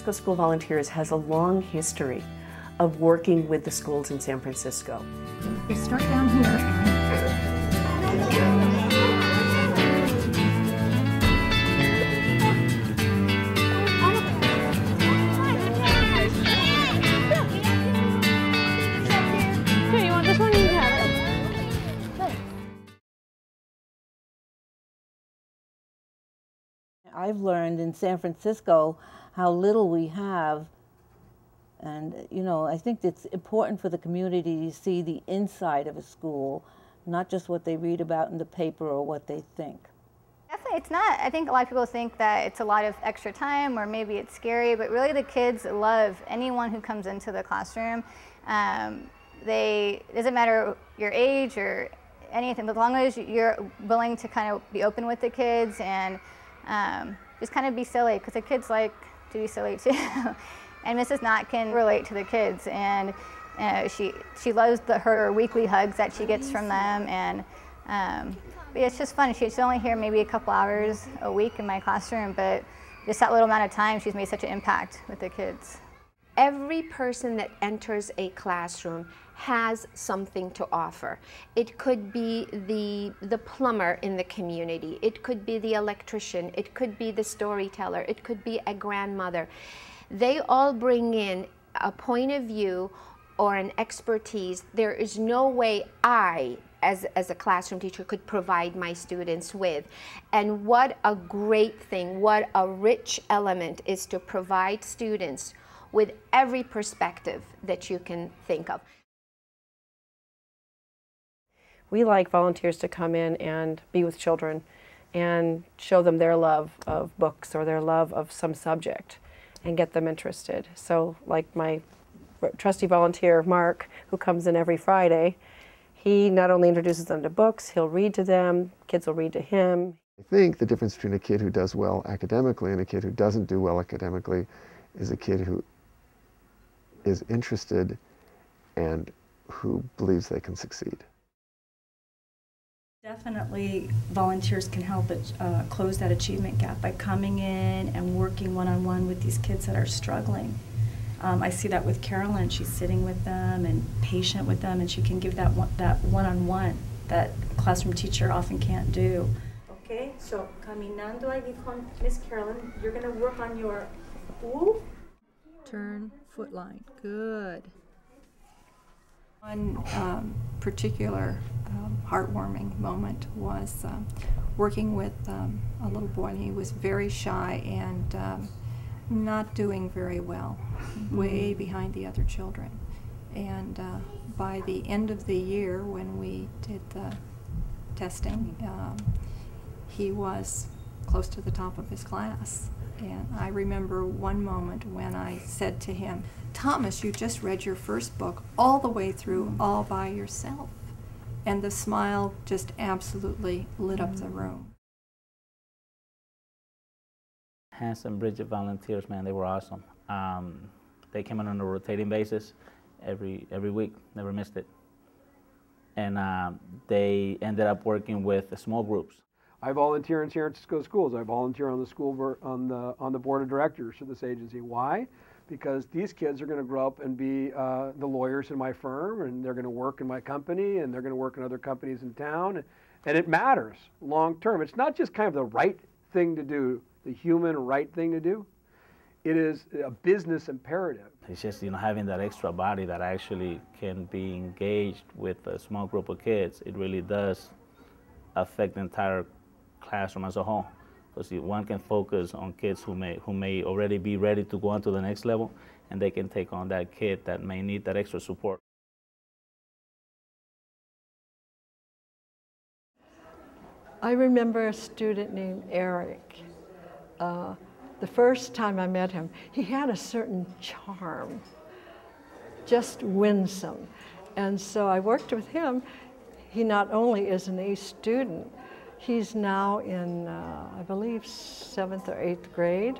Francisco School Volunteers has a long history of working with the schools in San Francisco. We start down here. I've learned in San Francisco how little we have, and I think it's important for the community to see the inside of a school, not just what they read about in the paper or what they think. Definitely, it's not. I think a lot of people think that it's a lot of extra time or maybe it's scary, but really the kids love anyone who comes into the classroom. It doesn't matter your age or anything, as long as you're willing to kind of be open with the kids and just kind of be silly, because the kids like to be silly too. And Mrs. Knott can relate to the kids, and she loves her weekly hugs that she gets from them, and it's just fun. She's only here maybe a couple hours a week in my classroom, but just that little amount of time, she's made such an impact with the kids. Every person that enters a classroom has something to offer. It could be the plumber in the community, it could be the electrician, it could be the storyteller, it could be a grandmother. They all bring in a point of view or an expertise. There is no way I, as a classroom teacher, could provide my students with. And what a great thing, what a rich element is to provide students with every perspective that you can think of. We like volunteers to come in and be with children and show them their love of books or their love of some subject and get them interested. So like my trusty volunteer, Mark, who comes in every Friday, he not only introduces them to books, he'll read to them, kids will read to him. I think the difference between a kid who does well academically and a kid who doesn't do well academically is a kid who is interested and who believes they can succeed. Definitely volunteers can help close that achievement gap by coming in and working one-on-one with these kids that are struggling. I see that with Carolyn. She's sitting with them and patient with them, and she can give that one-on-one that a classroom teacher often can't do. Okay, so caminando ahí con Miss Carolyn, you're going to work on your Turn, foot line. Good. One particular heartwarming moment was working with a little boy, and he was very shy and not doing very well, way behind the other children. And by the end of the year, when we did the testing, he was close to the top of his class. And I remember one moment when I said to him, "Thomas, you just read your first book all the way through all by yourself." And the smile just absolutely lit up the room. Hans and Bridget volunteers, man, they were awesome. They came in on a rotating basis every week, never missed it. And they ended up working with small groups. I volunteer in San Francisco schools. I volunteer on the school on the board of directors for this agency. Why? Because these kids are going to grow up and be the lawyers in my firm, and they're going to work in my company, and they're going to work in other companies in town, and it matters long term. It's not just kind of the right thing to do, the human right thing to do. It is a business imperative. It's just, having that extra body that actually can be engaged with a small group of kids. It really does affect the entire classroom as a whole. Because one can focus on kids who may already be ready to go on to the next level, and they can take on that kid that may need that extra support. I remember a student named Eric. The first time I met him, he had a certain charm, just winsome. And so I worked with him. He not only is an A student, he's now in, I believe, 7th or 8th grade,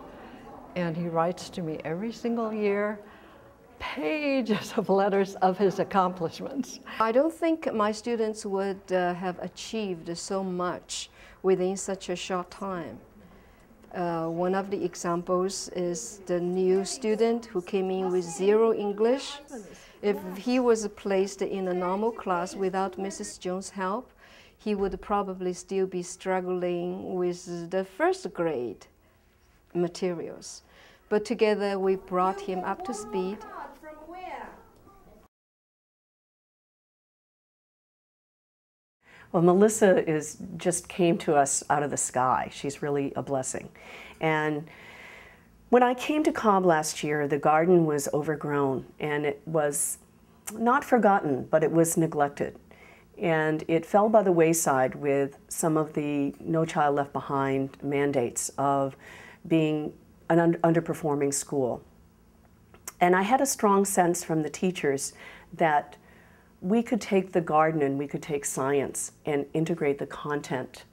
and he writes to me every single year, pages of letters of his accomplishments. I don't think my students would have achieved so much within such a short time. One of the examples is the new student who came in with 0 English. If he was placed in a normal class without Mrs. Jones' help, he would probably still be struggling with the first grade materials. But together we brought him up to speed. Well, Melissa just came to us out of the sky. She's really a blessing. And when I came to Cobb last year, the garden was overgrown, and it was not forgotten, but it was neglected. And it fell by the wayside with some of the No Child Left Behind mandates of being an underperforming school. And I had a strong sense from the teachers that we could take the garden and we could take science and integrate the content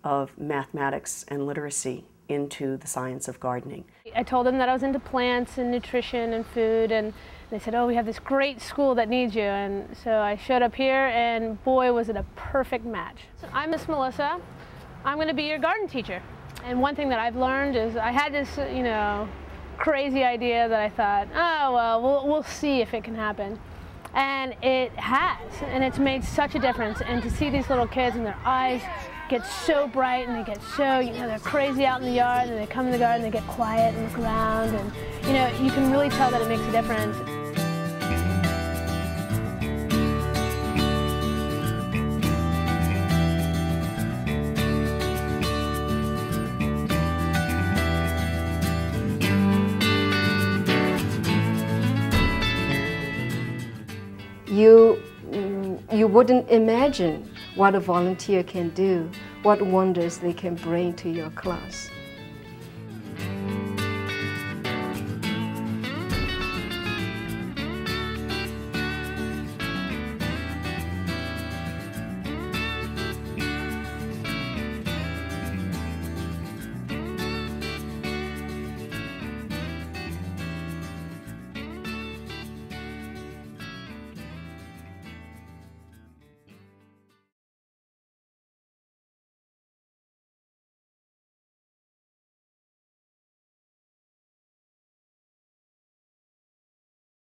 of mathematics and literacy into the science of gardening. I told them that I was into plants and nutrition and food, and they said, oh, we have this great school that needs you. And so I showed up here, and boy, was it a perfect match. So I'm Miss Melissa. I'm going to be your garden teacher. And one thing that I've learned is I had this, crazy idea that I thought, oh, well, we'll see if it can happen. And it has, and it's made such a difference. And to see these little kids and their eyes get so bright, and they get so, they're crazy out in the yard, and they come in the garden, they get quiet and look around, and you can really tell that it makes a difference. You wouldn't imagine what a volunteer can do, what wonders they can bring to your class.